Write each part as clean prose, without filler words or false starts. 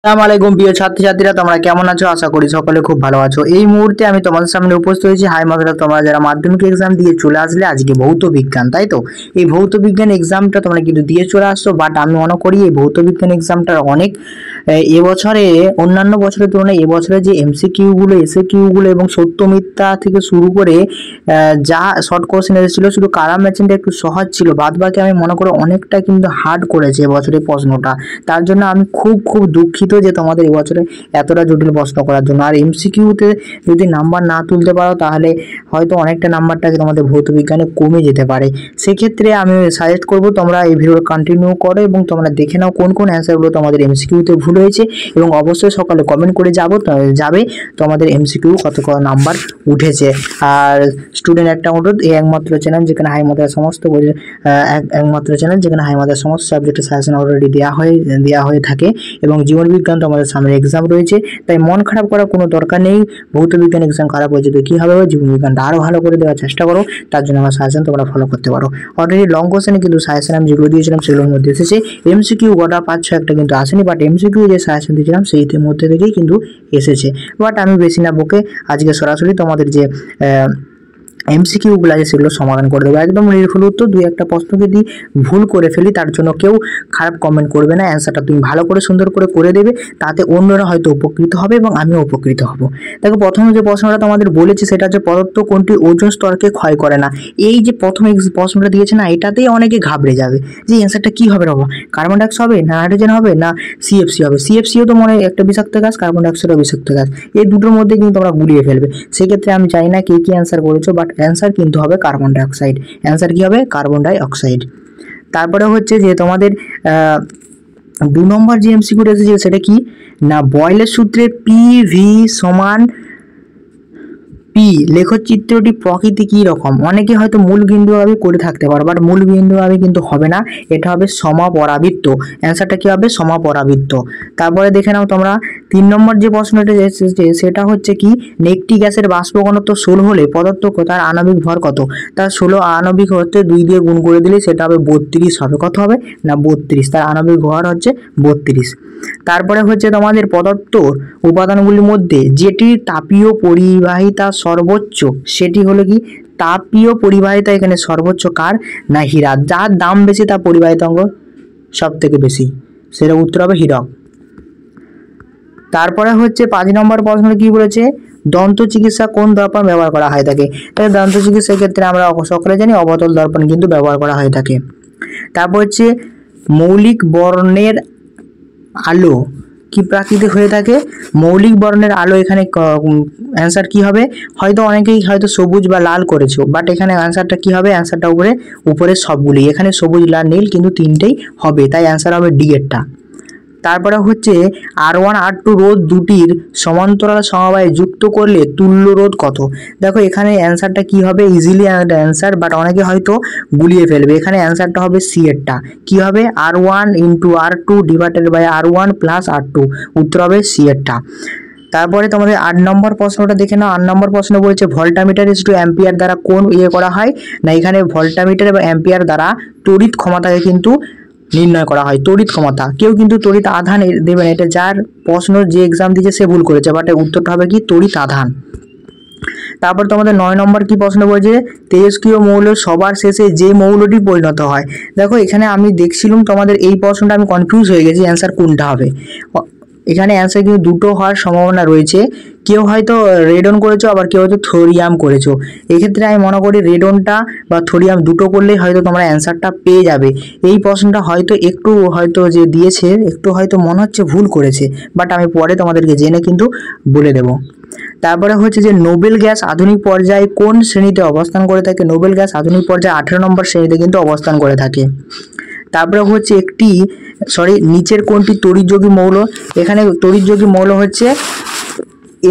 আসসালামু আলাইকুম প্রিয় ছাত্রছাত্রীরা, তোমরা কেমন আছো? আশা করি সকলে খুব ভালো আছো। এই মুহূর্তে আমি তোমাদের সামনে উপস্থিত হয়েছি। হাই মাদ্রা, তোমরা যারা মাধ্যমিক এক্সাম দিয়ে চলে আসলে আজকে ভৌত বিজ্ঞান, তাই তো? এই ভৌত বিজ্ঞান এক্সামটা তোমরা কিন্তু দিয়ে চলে আসছো, বাট আমি মনে করি এই ভৌত বিজ্ঞান এক্সামটার অনেক এবছরে অন্যান্য বছরের তুলনায় এবছরে যে এমসিকিউগুলো, এসএকিউগুলো এবং সত্য মিথ্যা থেকে শুরু করে যা শর্ট কোশ্চেন এসেছিল, শুধু কালাম ম্যাচিংটা একটু সহজ ছিল, বাদ বাকি আমি মনে করি অনেকটা কিন্তু হার্ড করেছে এবছরের প্রশ্নটা। তার জন্য আমি খুব খুব দুঃখিত যে তোমাদের এবছরে এতটা জটিল প্রশ্ন করার জন্য। আর এমসিকিউতে যদি নাম্বার না তুলতে পারো তাহলে হয়তো অনেকটা নাম্বারটাকে তোমাদের ভৌত বিজ্ঞানে কমে যেতে পারে। সেক্ষেত্রে আমি সাজেস্ট করবো তোমরা এই ভিডিওটা কন্টিনিউ করো এবং তোমরা দেখে নাও কোন কোন অ্যান্সারগুলো তোমাদের এমসিকিউতে ভুল হয়েছে, এবং অবশ্যই সকালে কমেন্ট করে যাবে তোমাদের এমসিকিউ কত কত নাম্বার উঠেছে। আর স্টুডেন্ট একটা অনুরোধ, এই একমাত্র চ্যানেল যেখানে হাই মাদ্রাসার সমস্ত একমাত্র চ্যানেল যেখানে হাই মাদ্রাসার সমস্ত সাবজেক্টের সাজেশন অলরেডি দেওয়া হয়ে থাকে, এবং জীবন বিজ্ঞান তো আমাদের সামনে এক্সাম রয়েছে, তাই মন খারাপ করার কোনো দরকার নেই। ভৌত বিজ্ঞান এক্সাম খারাপ হয়েছে তো কী হবে, জীবন বিজ্ঞানটা আরও ভালো করে দেওয়ার চেষ্টা করো। তার জন্য আমার সাজেশন তোমরা ফলো করতে পারো। অলরেডি লং কোশ্চেনে কিন্তু সাজেশন আমি যেগুলো দিয়েছিলাম সেগুলোর মধ্যে এসেছে। এমসিকিউ গোটা 5-6 একটা কিন্তু আসেনি, বাট এমসিকিউ যে সাজেশন দিয়েছিলাম সেইটির মধ্যে থেকেই কিন্তু এসেছে। বাট আমি বেশি না বকে আজকে সরাসরি তোমাদের যে এমসিকিউগুলো আছে সেগুলো সমাধান করে দেবো। একদম নির্ভুল উত্তর, দুই একটা প্রশ্ন যদি ভুল করে ফেলি তার জন্য কেউ খারাপ কমেন্ট করবে না, অ্যান্সারটা তুমি ভালো করে সুন্দর করে দেবে, তাতে অন্যরা হয়তো উপকৃত হবে এবং আমিও উপকৃত হব। দেখো, প্রথমে যে প্রশ্নটা তোমাদের বলেছি সেটা হচ্ছে পদার্থ কোনটি ওজোন স্তরকে ক্ষয় করে না। এই যে প্রথমে প্রশ্নটা দিয়েছে না, এটাতেই অনেকে ঘাবড়ে যাবে যে অ্যান্সারটা কী হবে, বাবা কার্বন ডাইঅক্সাইড হবে না নাইট্রোজেন হবে না সিএফসি হবে। সিএফসিও তো মনে হয় একটা বিষাক্ত গ্যাস, কার্বন ডাইঅক্সাইডও বিষাক্ত গ্যাস, এই দুটোর মধ্যে কিন্তু তোমরা গুলিয়ে ফেলবে। সেক্ষেত্রে আমি চাই না কে কী অ্যান্সার করেছো, বাট অ্যান্সার কিন্তু হবে কার্বন ডাইঅক্সাইড। অ্যান্সার কি হবে? Carbon dioxide. তারপরে হচ্ছে যে তোমাদের 2 নম্বর যে এমসিকিউ এসেছে সেটা কি না, বয়লের সূত্রে পিভি সমান পি লেখচিত্রটি প্রকৃতি কী রকম। অনেকে হয়তো মূল বিন্দুভাবে করে থাকতে পারো, বাট মূল বিন্দুভাবে কিন্তু হবে না, এটা হবে সমাপরাবৃত্ত। অ্যান্সারটা কী হবে? সমাপরাবৃত্ত। তারপরে দেখে নাও তোমরা 3 নম্বর যে প্রশ্নটা এসেছে সেটা হচ্ছে কি, একটি গ্যাসের বাষ্প ঘনত্ব 16 হলে পদার্থ তার আণবিক ভর কত। তার 16 আণবিক হচ্ছে 2 দিয়ে গুণ করে দিলে সেটা হবে 32 হবে। কত হবে না 32, তার আণবিক ভর হচ্ছে 32। তারপরে হচ্ছে তোমাদের পদার্থ উপাদানগুলির মধ্যে যেটি তাপীয় পরিবাহিতা সর্বোচ্চ সেটি হলো কি, তাপীয় পরিবাহিতা এখানে সর্বোচ্চ কার না হীরা। যার দাম বেশি তার পরিবাহিতাঙ্ক সব থেকে বেশি, সেটা উত্তর হবে হীরক। তারপরে হচ্ছে 5 নম্বর প্রশ্ন কি বলেছে, দন্ত চিকিৎসা কোন দর্পণ ব্যবহার করা হয়ে থাকে। তাই দন্ত চিকিৎসার ক্ষেত্রে আমরা সকলে জানি অবতল দর্পণ কিন্তু ব্যবহার করা হয়ে থাকে। তারপর হচ্ছে মৌলিক বর্ণের আলো কি প্রাকৃতিক হয়ে থাকে। মৌলিক বর্ণের আলো এখানে অ্যান্সার কি হবে, হয়তো অনেকেই হয়তো সবুজ বা লাল করেছো, বাট এখানে অ্যান্সারটা কি হবে, অ্যান্সারটা উপরে সবগুলি, এখানে সবুজ লাল নীল কিন্তু তিনটেই হবে, তাই অ্যান্সার হবে ডি এরটা। তারপরে হচ্ছে R1 R2 রোধ দুটির সমান্তরাল সমবায়ে যুক্ত করলে তুল্য রোধ কত। দেখো এখানে অ্যান্সারটা কি হবে, ইজিলি অ্যান্সার, বাট অনেকে হয়তো গুলিয়ে ফেলবে। এখানে অ্যান্সারটা হবে সি এরটা। কি হবে, R1 × R2 divided by R1 plus R2, উত্তর হবে সি এরটা। তারপরে তোমাদের 8 নম্বর প্রশ্নটা দেখে নাও। 8 নম্বর প্রশ্ন বলছে ভোল্টামিটার = অ্যাম্পিয়ার দ্বারা কোন করা হয় না, এখানে ভোল্টামিটার বা অ্যাম্পিয়ার দ্বারা তড়িৎ ক্ষমতাকে কিন্তু নির্ণয় করা হয়। তড়িৎ ক্ষমতা, কেউ কিন্তু তড়িৎ আধান দেবেন, এটা যার প্রশ্ন যে এক্সাম দিয়েছে সে ভুল করেছে, বাট উত্তরটা হবে কি তড়িৎ আধান। তারপর তোমাদের 9 নম্বর কি প্রশ্ন বলছে, তেজস্ক্রিয় মৌল সবার শেষে যে মৌলটি পরিণত হয়। দেখো এখানে আমি দেখছিলাম তোমাদের এই প্রশ্নটা আমি কনফিউজ হয়ে গেছি অ্যান্সার কোনটা হবে। এখানে অ্যান্সার কিন্তু দুটো হওয়ার সম্ভাবনা রয়েছে, কেউ হয়তো রেডন করেছো, আবার কেউ হয়তো থোরিয়াম করেছো। এক্ষেত্রে আমি মনে করি রেডনটা বা থোরিয়াম দুটো করলেই হয়তো তোমরা অ্যান্সারটা পেয়ে যাবে। এই প্রশ্নটা হয়তো হয়তো যে দিয়েছে একটু হয়তো মনে হচ্ছে ভুল করেছে, বাট আমি পরে তোমাদেরকে জেনে কিন্তু বলে দেব। তারপরে হচ্ছে যে নোবেল গ্যাস আধুনিক পর্যায়ে কোন শ্রেণীতে অবস্থান করে থাকে। নোবেল গ্যাস আধুনিক পর্যায়ে 18 নম্বর শ্রেণীতে কিন্তু অবস্থান করে থাকে। তারপরে হচ্ছে নিচের কোনটি তড়িৎযোগী মৌল। এখানে তড়িৎযোগী মৌল হচ্ছে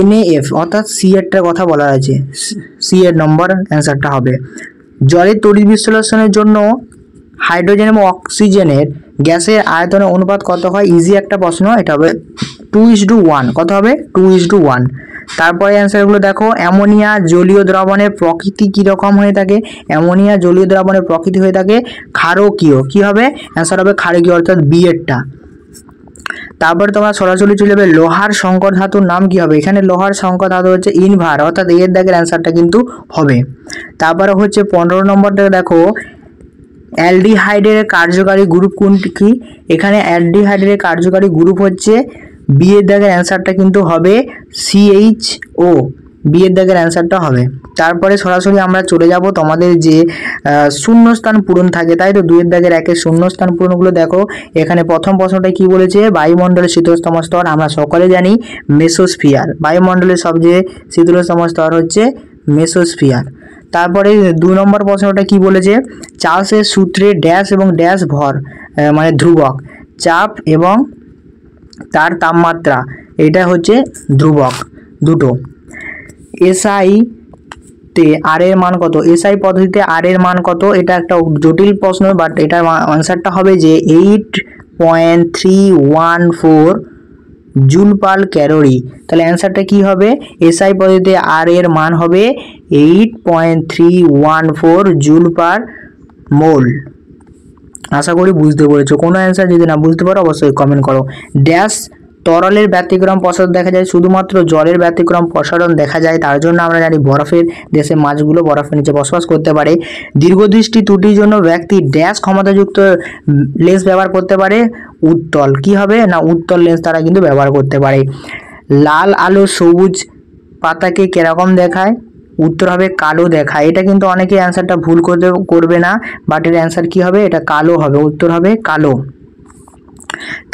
NaF, অর্থাৎ সি এরটার কথা বলা হয়েছে, সি এর নম্বর অ্যান্সারটা হবে। জলের তড়িৎ বিশ্লেষণের জন্য হাইড্রোজেন এবং অক্সিজেনের গ্যাসের আয়তনের অনুপাত কত হয়। ইজি একটা প্রশ্ন, এটা হবে 2:1। কত হবে 2:1। তারপরে অ্যান্সারগুলো দেখো, অ্যামোনিয়া জলীয় দ্রবণের প্রকৃতি কীরকম হয়ে থাকে। অ্যামোনিয়া জলীয় দ্রবণের প্রকৃতি হয়ে থাকে ক্ষারকীয়। কি হবে অ্যান্সার হবে ক্ষারকীয়, অর্থাৎ বি এরটা। তারপরে তোমরা সরাসরি চলে যাবে লোহার সংকর ধাতুর নাম কি হবে। এখানে লোহার সংকর ধাতু হচ্ছে ইনভার, অর্থাৎ এর দাগের অ্যান্সারটা কিন্তু হবে। তারপরে হচ্ছে 15 নম্বরটা দেখো, অ্যালডিহাইডের কার্যকারী গ্রুপ কোনটি কি। এখানে অ্যালডিহাইডের কার্যকারী গ্রুপ হচ্ছে বি এর দাগের অ্যান্সারটা কিন্তু হবে CHO, বি এর দাগের অ্যান্সারটা হবে। তারপরে সরাসরি আমরা চলে যাব তোমাদের যে শূন্যস্থান পূরণ থাকে, তাই তো 2 এর দাগের 1 এর শূন্যস্থান পূরণগুলো দেখো। এখানে প্রথম প্রশ্নটা কি বলেছে, বায়ুমণ্ডলের শীতলতম স্তর আমরা সকলে জানি মেসোস্ফিয়ার। বায়ুমণ্ডলের সবচেয়ে শীতলতম স্তর হচ্ছে মেসোস্ফিয়ার। তারপরে 2 নম্বর প্রশ্নটা কি বলেছে, চার্লসের সূত্রে ড্যাশ এবং ড্যাশ ভর মানে ধ্রুবক, চাপ এবং তার তাপমাত্রা এটা হচ্ছে ধ্রুবক দুটো। এসআই তে আর এর মান কত, এসআই পদ্ধতিতে আর এর মান কত, এটা একটা জটিল প্রশ্ন, বাট এটার আনসারটা হবে যে 8.314 জুল পার ক্যালোরি। তাহলে অ্যান্সারটা কি হবে, এসআই পদ্ধতিতে আর এর মান হবে 8.314 জুল পার মোল। আশা করি বুঝতে পেরেছো। কোনো অ্যান্সার যদি না বুঝতে পারো অবশ্যই কমেন্ট করো। ড্যাশ তরলের ব্যতিক্রম প্রসারণ দেখা যায়, শুধুমাত্র জলের ব্যতিক্রম প্রসারণ দেখা যায়, তার জন্য আমরা জানি বরফের দেশে মাছগুলো বরফের নিচে বসবাস করতে পারে। দীর্ঘদৃষ্টি ত্রুটির জন্য ব্যক্তি ড্যাশ ক্ষমতাযুক্ত লেন্স ব্যবহার করতে পারে, উত্তল কি হবে না উত্তল লেন্স তারা কিন্তু ব্যবহার করতে পারে। লাল আলো সবুজ পাতাকে কিরকম দেখায়, উত্তর হবে কালো দেখায়। এটা কিন্তু অনেকে অ্যান্সারটা ভুল করবে না, বাট এর অ্যান্সার কি হবে, এটা কালো হবে, উত্তর হবে কালো।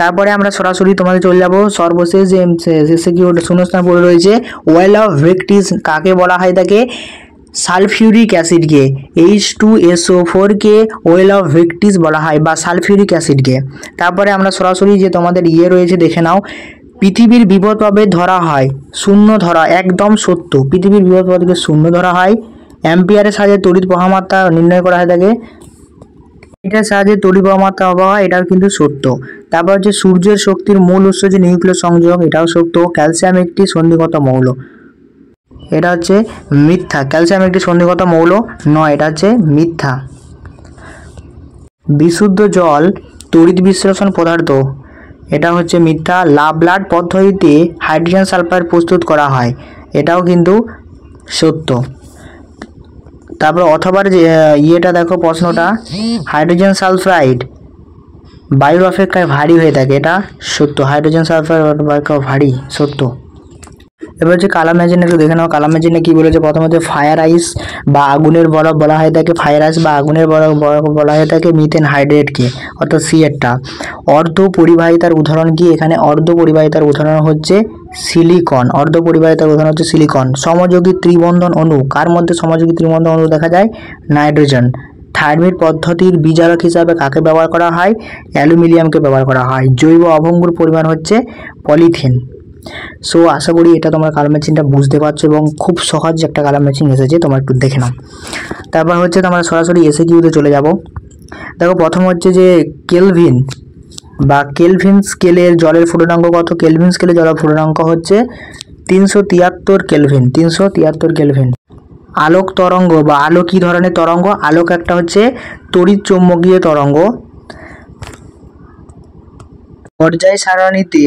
তারপরে আমরা সরাসরি তোমাদের চলে যাব সর্বশেষ যে শেষে কি শূন্যস্থান পড়ে রয়েছে, ওয়েল অফ ভেক্টিস কাকে বলা হয় থাকে, সালফিউরিক অ্যাসিডকে, H2SO4কে ওয়েল অফ ভেক্টিস বলা হয় বা সালফিউরিক অ্যাসিডকে। তারপরে আমরা সরাসরি যে তোমাদের রয়েছে দেখে নাও, পৃথিবীর বিপদভাবে ধরা হয় শূন্য ধরা, একদম সত্য, পৃথিবীর বিপদভাবে শূন্য ধরা হয়। অ্যাম্পিয়ারের সাহায্যে তড়িৎ প্রবাহমাত্রা নির্ণয় করা হয় থাকে, এটার সাহায্যে তড়িৎ প্রবাহমাত্রা হওয়া, এটাও কিন্তু সত্য। তারপর হচ্ছে সূর্যের শক্তির মূল উৎস যে নিউক্লিয় সংযোগ, এটাও সত্য। ক্যালসিয়াম একটি সন্ধিগত মৌল, এটা হচ্ছে মিথ্যা, ক্যালসিয়াম একটি সন্ধিগত মৌল নয়, এটা হচ্ছে মিথ্যা। বিশুদ্ধ জল তড়িৎ বিশ্লেষণ পদার্থ, এটা হচ্ছে মিথ্যা। লাভলাড পদ্ধতিতে হাইড্রোজেন সালফাইড প্রস্তুত করা হয়, এটাও কিন্তু সত্য। তারপর অথবা যে দেখো প্রশ্নটা, হাইড্রোজেন সালফাইড বায়ুর অপেক্ষায় ভারী হয়ে থাকে, এটা সত্য, হাইড্রোজেন সালফাইড ভারী, সত্য। এবার হচ্ছে কালাম মেশিন একটু দেখে নাও। কালাম মেশিনে কি বলেছে, প্রথম হচ্ছে ফায়ার আইস বা আগুনের বরফ বলা হয়ে থাকে, ফায়ার আইস বা আগুনের বরফ বলা হয়ে থাকে মিথেন হাইড্রেটকে, অর্থাৎ সিএরটা। অর্ধ পরিবাহিতার উদাহরণ কি, এখানে অর্ধ পরিবাহিতার উদাহরণ হচ্ছে সিলিকন, অর্ধ পরিবাহিতার উদাহরণ হচ্ছে সিলিকন। সমযোগী ত্রিবন্ধন অণু, কার মধ্যে সমযোগী ত্রিবন্ধন অণু দেখা যায়, নাইট্রোজেন। থার্মিট পদ্ধতির বিজারক হিসাবে কাকে ব্যবহার করা হয়, অ্যালুমিনিয়ামকে ব্যবহার করা হয়। জৈব অভঙ্গুর পরিমাণ হচ্ছে পলিথিন। সো আশা করি এটা তোমরা কালাম মেশিনটা বুঝতে পারছো এবং খুব সহজ একটা কালাম মেশিন এসেছে, তোমরা একটু দেখে নাও। তারপর হচ্ছে তোমরা সরাসরি এসএকিউতে চলে যাব। দেখো প্রথম হচ্ছে যে কেলভিন বা কেলভিন স্কেলের জলের ফুটনাঙ্ক কত, কেলভিন স্কেলে জলের ফুটনাঙ্ক হচ্ছে 373 কেলভিন, 373 কেলভিন। আলোক তরঙ্গ বা আলো কি ধরনের তরঙ্গ, আলোক একটা হচ্ছে তড়িৎ চৌম্বকীয় তরঙ্গ। পর্যায় সারণীতে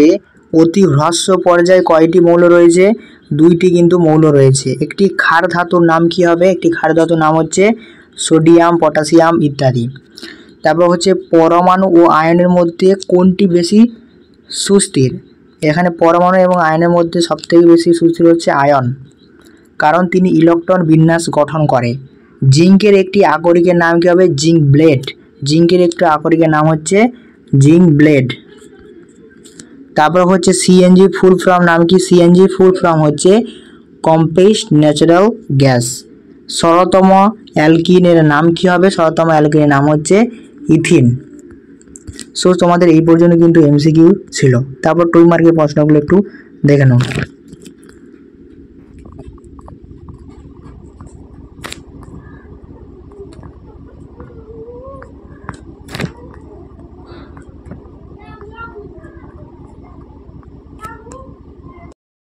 অতি হ্রস্ব পর্যায়ে কয়টি মৌল রয়েছে, 2টি কিন্তু মৌল রয়েছে। একটি ক্ষার ধাতুর নাম কি হবে, একটি ক্ষার ধাতুর নাম হচ্ছে সোডিয়াম, পটাশিয়াম ইত্যাদি। তারপর হচ্ছে পরমাণু ও আয়নের মধ্যে কোনটি বেশি সুস্থির, এখানে পরমাণু এবং আয়নের মধ্যে সবথেকে বেশি সুস্থির হচ্ছে আয়ন, কারণ তিনি ইলেকট্রন বিন্যাস গঠন করে। জিঙ্কের একটি আকরিকের নাম কি হবে, জিঙ্ক ব্লেড, জিঙ্কের একটি আকরিকের নাম হচ্ছে জিঙ্ক ব্লেড। তারপর হচ্ছে সিএনজি ফুল ফর্ম নাম কি, সিএনজি ফুল ফর্ম হচ্ছে কম্প্রেসড ন্যাচারাল গ্যাস। ষোলতম অ্যালকিনের নাম কি হবে, ষোলতম অ্যালকিনের নাম হচ্ছে ইথিন। সো তোমাদের এই পর্যন্ত কিন্তু এমসিকিউ ছিল। তারপর 2 মার্কের প্রশ্নগুলো একটু দেখে নাও।